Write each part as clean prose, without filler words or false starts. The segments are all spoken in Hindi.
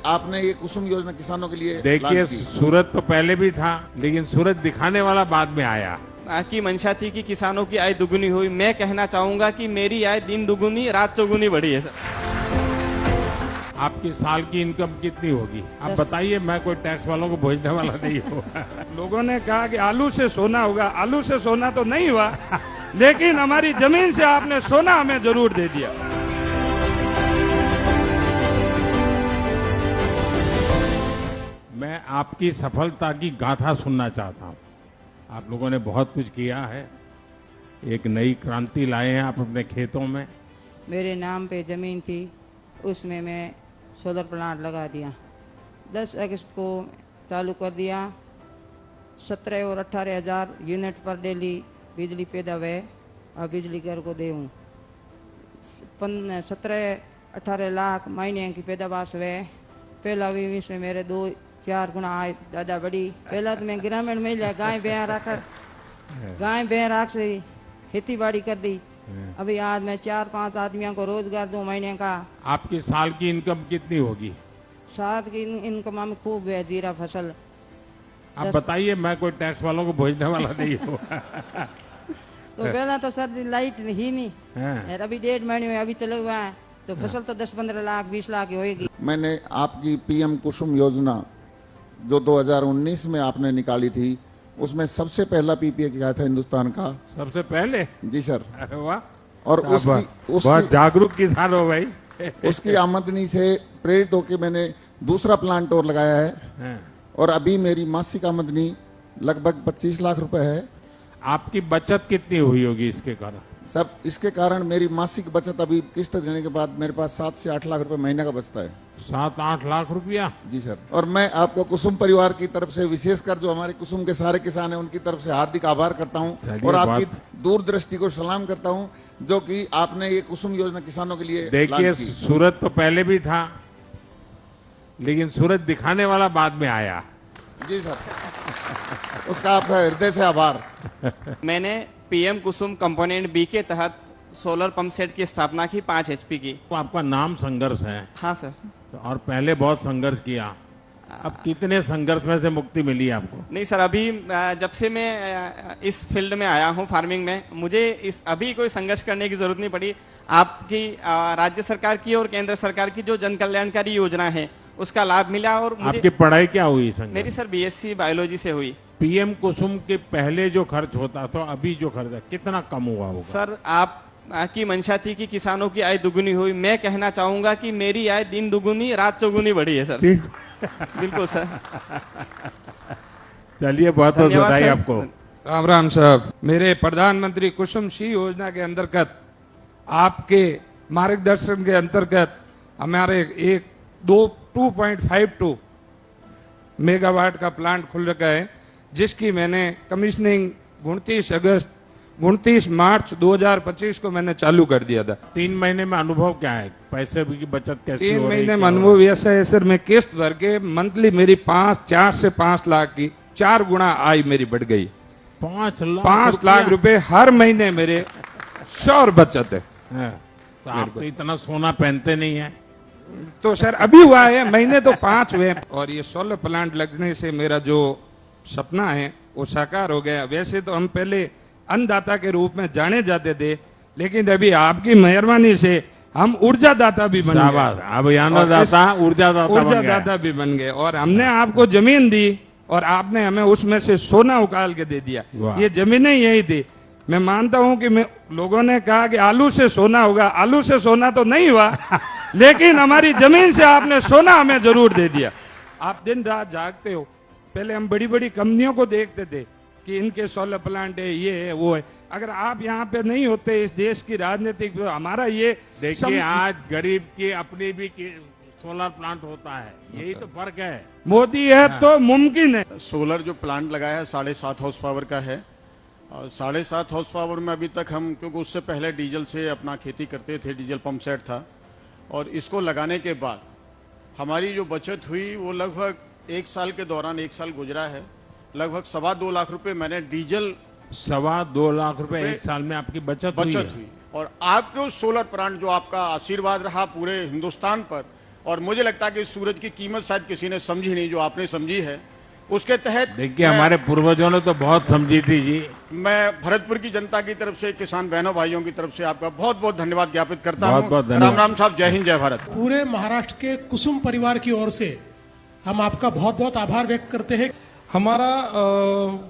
आपने ये कुसुम योजना किसानों के लिए देखिए, लॉन्च की। सूरत तो पहले भी था, लेकिन सूरत दिखाने वाला बाद में आया। की मंशा थी कि किसानों की आय दुगुनी हुई। मैं कहना चाहूंगा कि मेरी आय दिन दुगुनी रात चौगुनी बढ़ी है सर। आपकी साल की इनकम कितनी होगी आप बताइए, मैं कोई टैक्स वालों को भेजने वाला नहीं हूँ। लोगों ने कहा कि आलू से सोना होगा, आलू से सोना तो नहीं हुआ, लेकिन हमारी जमीन से आपने सोना हमें जरूर दे दिया। मैं आपकी सफलता की गाथा सुनना चाहता हूँ। आप लोगों ने बहुत कुछ किया है, एक नई क्रांति लाए हैं आप अपने खेतों में। मेरे नाम पे ज़मीन थी, उसमें मैं सोलर प्लांट लगा दिया। 10 अगस्त को चालू कर दिया। 17 और 18 हज़ार यूनिट पर डेली बिजली पैदा हुए और बिजली घर को देऊँ। 17-18 लाख महीने की पैदावार हुए। पहला भी इसमें मेरे 2-4 गुना आय ज़्यादा बढ़ी। पहला तो मैं ग्रामीण महिला गाय भैंस रख से खेती बाड़ी कर दी। अभी आज मैं 4-5 आदमियों को रोजगार दूं महीने का। आपकी साल की इनकम कितनी होगी साथ की इनकम में खूब है, जीरा फसल। आप बताइए, मैं कोई टैक्स वालों को भेजने वाला नहीं हूँ। तो पहला तो सर लाइट ही नहीं हाँ। और अभी 1.5 महीने में अभी चले हुए हैं, तो फसल तो 10-15 लाख 20 लाख की होगी। मैंने आपकी पीएम कुसुम योजना जो 2019 में आपने निकाली थी, उसमें सबसे पहला पीपीए किया था हिंदुस्तान का। सबसे पहले? जी सर। अरे वाह, और बहुत जागरूक किसान हो भाई। उसकी आमदनी से प्रेरित होकर मैंने दूसरा प्लांट और लगाया है। हाँ। और अभी मेरी मासिक आमदनी लगभग 25 लाख रुपए है। आपकी बचत कितनी हुई होगी इसके कारण? सब इसके कारण मेरी मासिक बचत अभी किस्त देने के बाद मेरे पास 7 से 8 लाख रुपए महीने का बचता है। 7-8 लाख रुपया? जी सर। और मैं आपको कुसुम परिवार की तरफ से, विशेषकर जो हमारे कुसुम के सारे किसान हैं, उनकी तरफ से हार्दिक आभार करता हूं और आपकी दूरदृष्टि को सलाम करता हूं, जो कि आपने ये कुसुम योजना किसानों के लिए देखिए, सूरत तो पहले भी था, लेकिन सूरत दिखाने वाला बाद में आया। जी सर, उसका आपका हृदय से आभार। मैंने पीएम कुसुम कंपोनेंट बी के तहत सोलर पंप सेट की स्थापना की 5 HP की। तो आपका नाम संघर्ष है। हाँ सर। और पहले बहुत संघर्ष किया, अब कितने संघर्ष में से मुक्ति मिली आपको? नहीं सर, अभी जब से मैं इस फील्ड में आया हूँ फार्मिंग में, मुझे अभी कोई संघर्ष करने की जरूरत नहीं पड़ी। आपकी राज्य सरकार की और केंद्र सरकार की जो जन कल्याणकारी योजना है उसका लाभ मिला। और मुझे आपकी पढ़ाई क्या हुई संघर्ष? मेरी सर BSc बायोलॉजी से हुई। पीएम कुसुम के पहले जो खर्च होता था, अभी जो खर्च है कितना कम हुआ होगा? सर की मंशा थी कि किसानों की आय दुगुनी हुई। मैं कहना चाहूंगा कि मेरी आय दिन दुगुनी रात चौगुनी बढ़ी है सर। बिल्कुल सर। चलिए, बहुत बहुत बधाई आपको। राम राम साहब। मेरे प्रधानमंत्री कुसुम सी योजना के अंतर्गत, आपके मार्गदर्शन के अंतर्गत हमारे 2.52 मेगावाट का प्लांट खुल रखा है, जिसकी मैंने कमीशनिंग 29 मार्च 2025 को मैंने चालू कर दिया था। 3 महीने में अनुभव क्या है? पैसे की बचत कैसी हो रही है? 3 महीने में अनुभव ऐसा है सर, मैं किस्त भर के मंथली मेरी 4 से 5 लाख की 4 गुना आय मेरी बढ़ गई। 5 लाख रुपए हर महीने मेरे श्योर बचत है। तो आप तो इतना सोना पहनते नहीं है। तो सर अभी हुआ है, महीने तो 5 हुए। और ये सोलर प्लांट लगने से मेरा जो सपना है वो साकार हो गया। वैसे तो हम पहले अन्नदाता के रूप में जाने जाते थे, लेकिन अभी आपकी मेहरबानी से हम ऊर्जा दाता भी बन गए। अब अन्नदाता ऊर्जा दाता भी बन गए। और हमने आपको जमीन दी और आपने हमें उसमें से सोना उकाल के दे दिया। ये जमीनें यही थी। मैं मानता हूं कि लोगों ने कहा कि आलू से सोना होगा, आलू से सोना तो नहीं हुआ, लेकिन हमारी जमीन से आपने सोना हमें जरूर दे दिया। आप दिन रात जागते हो। पहले हम बड़ी बड़ी कंपनियों को देखते थे कि इनके सोलर प्लांट है, ये है, वो है। अगर आप यहाँ पे नहीं होते, इस देश की राजनीतिक हमारा ये देखिए, आज गरीब की अपनी भी सोलर प्लांट होता है, यही तो फर्क है। मोदी है तो मुमकिन है। सोलर जो प्लांट लगाया है 7.5 हॉर्स पावर का है। और 7.5 हॉर्स पावर में अभी तक हम, क्योंकि उससे पहले डीजल से अपना खेती करते थे, डीजल पंप सेट था, और इसको लगाने के बाद हमारी जो बचत हुई वो लगभग 1 साल के दौरान, 1 साल गुजरा है, लगभग 2.25 लाख रुपए मैंने डीजल 2.25 लाख रुपए 1 साल में आपकी बचत हुई। और आपके उस सोलर प्लांट जो आपका आशीर्वाद रहा पूरे हिंदुस्तान पर, और मुझे लगता है कि सूरज की कीमत शायद किसी ने समझी नहीं जो आपने समझी है। उसके तहत देखिए हमारे पूर्वजों ने तो बहुत समझी थी जी। मैं भरतपुर की जनता की तरफ से, किसान बहनों भाइयों की तरफ से आपका बहुत बहुत धन्यवाद ज्ञापित करता बहुत हूँ। बहुत धन्यवाद। राम राम साहब, जय हिंद, जय भारत। पूरे महाराष्ट्र के कुसुम परिवार की ओर से हम आपका बहुत बहुत आभार व्यक्त करते हैं। हमारा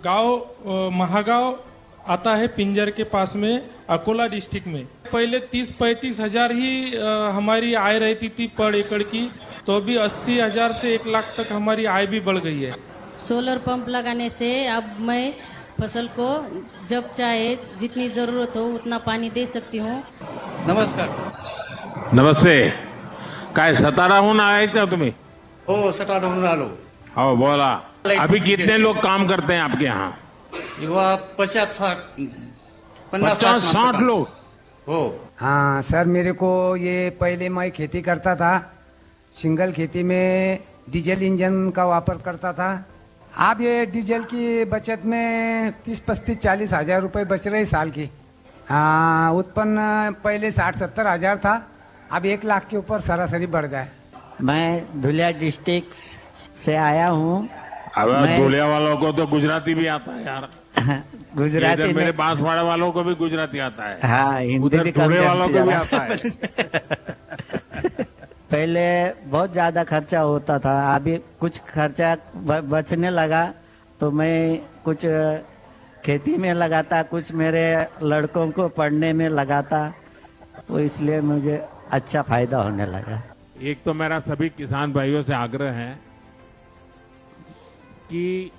गांव महागांव आता है पिंजर के पास में, अकोला डिस्ट्रिक्ट में। पहले 30-35 हजार ही हमारी आय रहती थी पर एकड़ की, तो अभी 80 हजार से 1 लाख तक हमारी आय भी बढ़ गई है। सोलर पंप लगाने से अब मैं फसल को जब चाहे जितनी जरूरत हो उतना पानी दे सकती हूँ। नमस्कार सर. नमस्ते. काय साताराहून आहेत का तुम्ही? हो, सटाणाहून आलो. हो बोला. अभी कितने लोग काम करते हैं आपके यहाँ? युवा 50-60 50-60 लोग. हो. हाँ सर, मेरे को ये पहले मैं खेती करता था, सिंगल खेती में डीजल इंजन का वापर करता था। अब ये डीजल की बचत में 30-35-40 हजार रुपए बच रहे साल की। हाँ, उत्पन्न पहले 60-70 हजार था, अब 1 लाख के ऊपर सरासरी बढ़ गया। मैं धुलिया डिस्ट्रिक्ट से आया हूँ। अब धुलिया वालों को तो गुजराती भी आता है यार। गुजराती में मेरे बांसवाड़ा वालों को भी गुजराती आता है। हाँ, हिंदी भी कम धुले वालों को भी जानते आता है। पहले बहुत ज्यादा खर्चा होता था, अभी कुछ खर्चा बचने लगा तो मैं कुछ खेती में लगाता, कुछ मेरे लड़कों को पढ़ने में लगाता, तो इसलिए मुझे अच्छा फायदा होने लगा। एक तो मेरा सभी किसान भाइयों से आग्रह है कि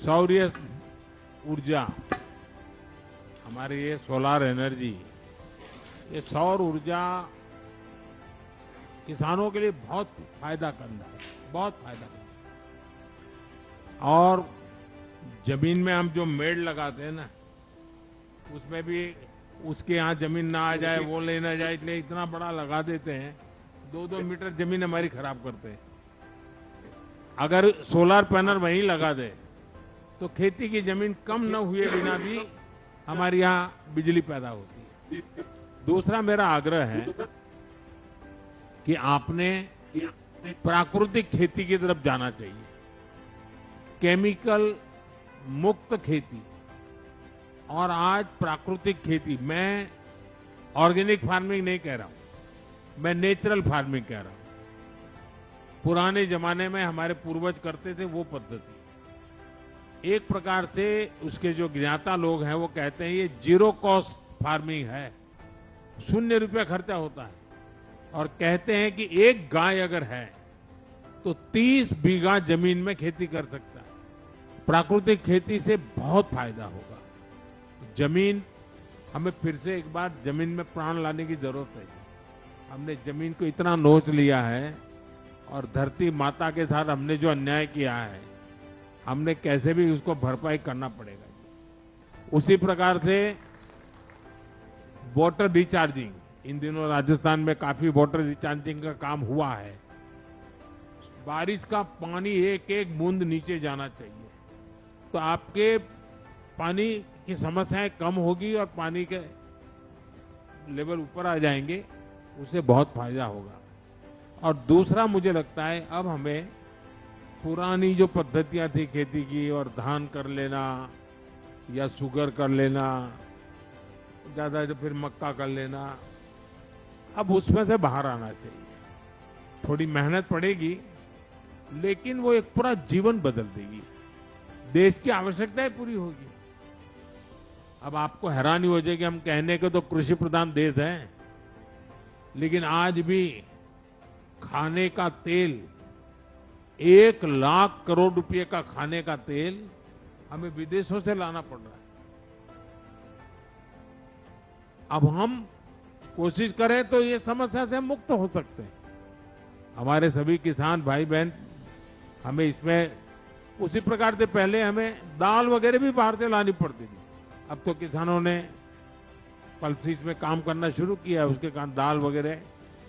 सौर ऊर्जा, हमारी ये सोलार एनर्जी, ये सौर ऊर्जा किसानों के लिए बहुत फायदा करना है, बहुत फायदा करना। और जमीन में हम जो मेड़ लगाते हैं ना, उसमें भी उसके यहाँ जमीन ना आ जाए, वो ले ना जाए, इसलिए इतना बड़ा लगा देते हैं, 2-2 मीटर जमीन हमारी खराब करते हैं। अगर सोलार पैनल वहीं लगा दे तो खेती की जमीन कम न हुए बिना भी हमारे यहाँ बिजली पैदा होती है। दूसरा मेरा आग्रह है कि आपने प्राकृतिक खेती की तरफ जाना चाहिए। केमिकल मुक्त खेती और आज प्राकृतिक खेती, मैं ऑर्गेनिक फार्मिंग नहीं कह रहा हूं, मैं नेचुरल फार्मिंग कह रहा हूं। पुराने जमाने में हमारे पूर्वज करते थे वो पद्धति। एक प्रकार से उसके जो ज्ञाता लोग हैं वो कहते हैं ये जीरो कॉस्ट फार्मिंग है, 0 रुपया खर्चा होता है। और कहते हैं कि एक गाय अगर है तो 30 बीघा जमीन में खेती कर सकता है। प्राकृतिक खेती से बहुत फायदा होगा। जमीन, हमें फिर से एक बार जमीन में प्राण लाने की जरूरत है। हमने जमीन को इतना नोच लिया है और धरती माता के साथ हमने जो अन्याय किया है, हमने कैसे भी उसको भरपाई करना पड़ेगा। उसी प्रकार से वाटर रिचार्जिंग, इन दिनों राजस्थान में काफी वाटर रिचार्जिंग का काम हुआ है। बारिश का पानी एक एक बूंद नीचे जाना चाहिए, तो आपके पानी की समस्याएं कम होगी और पानी के लेवल ऊपर आ जाएंगे, उससे बहुत फायदा होगा। और दूसरा मुझे लगता है अब हमें पुरानी जो पद्धतियां थी खेती की, और धान कर लेना या शुगर कर लेना, ज्यादा जो फिर मक्का कर लेना, अब उसमें से बाहर आना चाहिए। थोड़ी मेहनत पड़ेगी लेकिन वो एक पूरा जीवन बदल देगी, देश की आवश्यकताएं पूरी होगी। अब आपको हैरानी हो जाएगी, हम कहने के तो कृषि प्रधान देश है, लेकिन आज भी खाने का तेल, 1 लाख करोड़ रुपए का खाने का तेल हमें विदेशों से लाना पड़ रहा है। अब हम कोशिश करें तो ये समस्या से मुक्त हो सकते हैं। हमारे सभी किसान भाई बहन हमें इसमें, उसी प्रकार से पहले हमें दाल वगैरह भी बाहर से लानी पड़ती थी, अब तो किसानों ने पल्सीज में काम करना शुरू किया, उसके कारण दाल वगैरह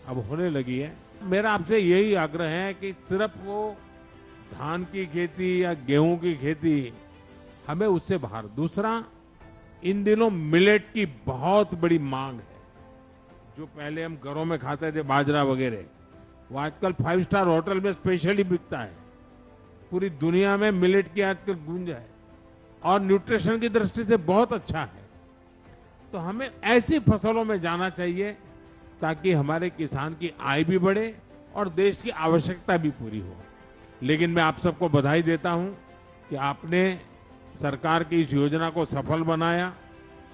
अब होने लगी है। मेरा आपसे यही आग्रह है कि सिर्फ वो धान की खेती या गेहूं की खेती, हमें उससे बाहर। दूसरा, इन दिनों मिलेट की बहुत बड़ी मांग है। जो पहले हम घरों में खाते थे बाजरा वगैरह, वो आजकल 5 स्टार होटल में स्पेशली बिकता है। पूरी दुनिया में मिलेट की आजकल गूंज है और न्यूट्रिशन की दृष्टि से बहुत अच्छा है। तो हमें ऐसी फसलों में जाना चाहिए ताकि हमारे किसान की आय भी बढ़े और देश की आवश्यकता भी पूरी हो। लेकिन मैं आप सबको बधाई देता हूं कि आपने सरकार की इस योजना को सफल बनाया,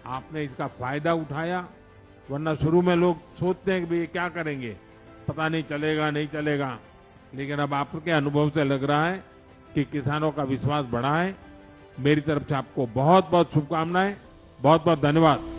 आपने इसका फायदा उठाया। वरना शुरू में लोग सोचते हैं कि भाई ये क्या करेंगे, पता नहीं चलेगा नहीं चलेगा, लेकिन अब आपके अनुभव से लग रहा है कि किसानों का विश्वास बढ़ा है। मेरी तरफ से आपको बहुत बहुत शुभकामनाएं, बहुत बहुत धन्यवाद।